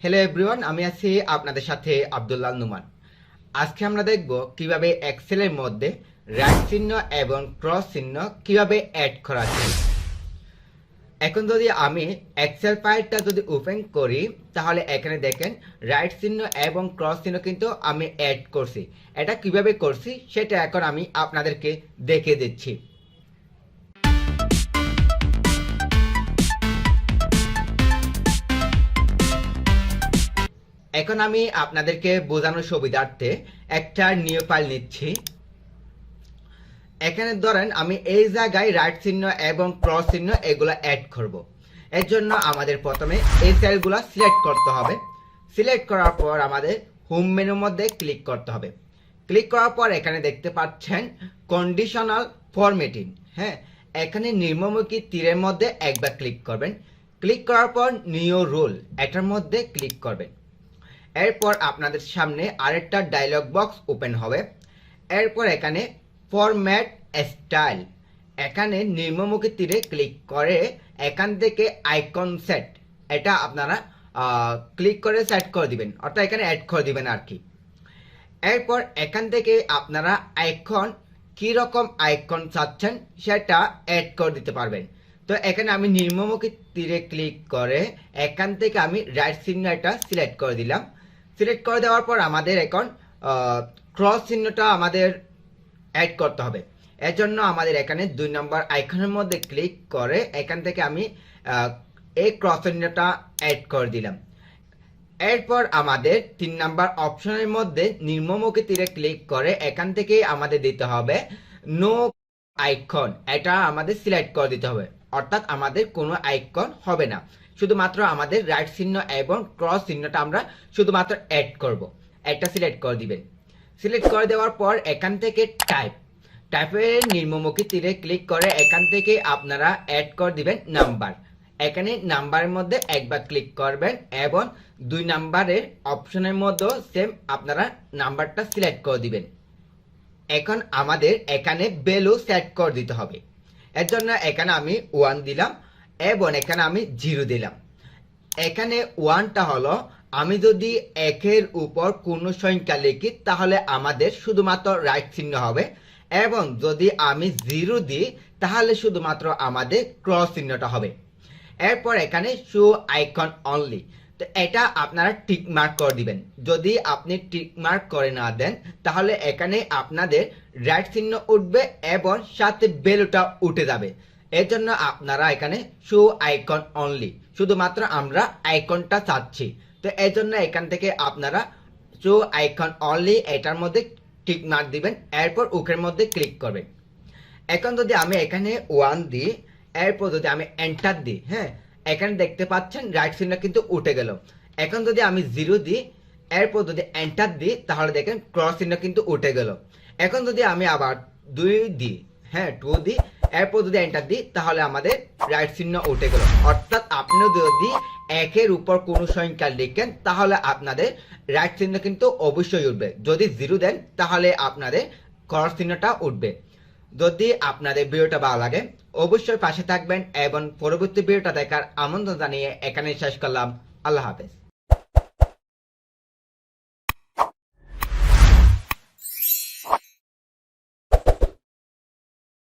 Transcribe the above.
Hello everyone, আমি আছি আপনাদের সাথে আব্দুল্লাহ নুমান। আজকে আমরা দেখব কিভাবে এক্সেলের মধ্যে রাইট চিহ্ন এবং ক্রস চিহ্ন কিভাবে অ্যাড করা যায়। এখন যদি আমি এক্সেল ফাইলটা যদি ওপেন করি তাহলে এখানে দেখেন রাইট চিহ্ন এবং ক্রস চিহ্ন কিন্তু আমি অ্যাড করছি। এটা কিভাবে করছি সেটা এখন আমি আপনাদেরকে দেখিয়ে দিচ্ছি। এখন আমি আপনাদেরকে বোঝানোর সুবিধার্থে একটা নিউ ফাইল নিচ্ছি। এখানে ধরেন আমি এই জায়গায় রাইট চিহ্ন এবং ক্রস চিহ্ন এগুলো অ্যাড করব। এর জন্য আমাদের প্রথমে এই সেলগুলো সিলেক্ট করতে হবে। সিলেক্ট করার পর আমাদের হোম মেনুর মধ্যে ক্লিক করতে হবে। ক্লিক করার পর এখানে দেখতে পাচ্ছেন কন্ডিশনাল ফরম্যাটিং। হ্যাঁ, এখানে নিম্নমুখী তীরের মধ্যে একবার ক্লিক করবেন। ক্লিক করার পর নিউ রুল এটার মধ্যে ক্লিক করবেন। এরপর আপনাদের সামনে আরেকটা ডায়লগ বক্স ওপেন হবে। এরপর এখানে ফরম্যাট স্টাইল এখানে নিম্নমুখী তীরে ক্লিক করে এখান থেকে আইকন সেট এটা আপনারা ক্লিক করে সেট করে দিবেন, অর্থাৎ এখানে অ্যাড করে দিবেন আর কি। এরপর এখান থেকে আপনারা আইকন কি রকম আইকন চাচ্ছেন সেটা অ্যাড করে দিতে পারবেন। তো এখানে আমি নিম্নমুখী তীরে ক্লিক করে এখান থেকে আমি রাইট চিহ্ন এটা সিলেক্ট করে দিলাম। সিলেক্ট করে দেওয়ার পর আমাদের এখন ক্রস চিহ্নটা আমাদের অ্যাড করতে হবে। এর জন্য আমাদের এখানে 2 নম্বর আইকনের মধ্যে ক্লিক করে এখান থেকে আমি এই ক্রস চিহ্নটা অ্যাড করে দিলাম। এরপর আমাদের 3 নম্বর অপশনের মধ্যে নিম্নমুখী তীরে ক্লিক করে এখান থেকে আমাদের দিতে হবে নো আইকন, এটা আমাদের সিলেক্ট করে দিতে হবে, অর্থাৎ আমাদের কোনো আইকন হবে না, শুধুমাত্র আমাদের রাইট চিহ্ন এবং ক্রস চিহ্নটা আমরা শুধুমাত্র অ্যাড করব। একটা সিলেক্ট করে দিবেন। সিলেক্ট করে দেওয়ার পর এখান থেকে টাইপের নিম্নমুখী তীরে ক্লিক করে এখান থেকে আপনারা অ্যাড করে দিবেন নাম্বার। এখানে নাম্বারের মধ্যে একবার ক্লিক করবেন এবং 2 নাম্বারের অপশনের মধ্যে সেম আপনারা নাম্বারটা সিলেক্ট করে দিবেন। এখন আমাদের এখানে ভ্যালু সেট করে দিতে হবে। এর জন্য এখানে আমি 1 দিলাম এবং এখানে আমি 0 দিলাম। এখানে 1টা হলো আমি যদি 1-এর উপর কোনো সংখ্যা লিখি তাহলে আমাদের শুধুমাত্র রাইট চিহ্ন হবে, এবং যদি আমি 0 দিই তাহলে শুধুমাত্র আমাদের ক্রস চিহ্নটা হবে। এরপর এখানে শো আইকন অনলি, তো এটা আপনারা টিক মার্ক করে দিবেন। যদি আপনি টিক মার্ক করে না দেন তাহলে এখানে আপনাদের রাইট চিহ্ন উঠবে এবং সাথে ভ্যালুটা উঠে যাবে। এর জন্য আপনারা এখানে শো আইকন অনলি, শুধুমাত্র আমরা আইকনটা চাচ্ছি, তো এর জন্য এখান থেকে আপনারা শো আইকন অনলি এটার মধ্যে টিক মার্ক দিবেন। এরপর ওকের মধ্যে ক্লিক করবেন। এখন যদি আমি এখানে 1 দিই, এরপর যদি আমি এন্টার দিই, হ্যাঁ, এখানে দেখতে পাচ্ছেন রাইট চিহ্ন কিন্তু উঠে গেল। এখন যদি আমি 0 দিই, এরপর যদি এন্টার দিই তাহলে দেখেন ক্রস চিহ্ন কিন্তু উঠে গেল। এখন যদি আমি আবার 2 দিই, হ্যাঁ 2 দিই, এরপর যদি এন্টার দিই তাহলে আমাদের রাইট চিহ্ন উঠে গেল। অর্থাৎ আপনি যদি 1-এর উপর কোনো সংখ্যা লিখেন তাহলে আপনাদের রাইট চিহ্ন কিন্তু অবশ্যই উঠবে। যদি 0 দেন তাহলে আপনাদের ক্রস চিহ্নটা উঠবে। যদি আপনাদের ভিডিওটা ভালো লাগে অবশ্যই পাশে থাকবেন এবং পরবর্তী ভিডিওটা দেখার আমন্ত্রণ জানিয়ে এখানে শেষ করলাম। আল্লাহ হাফেজ।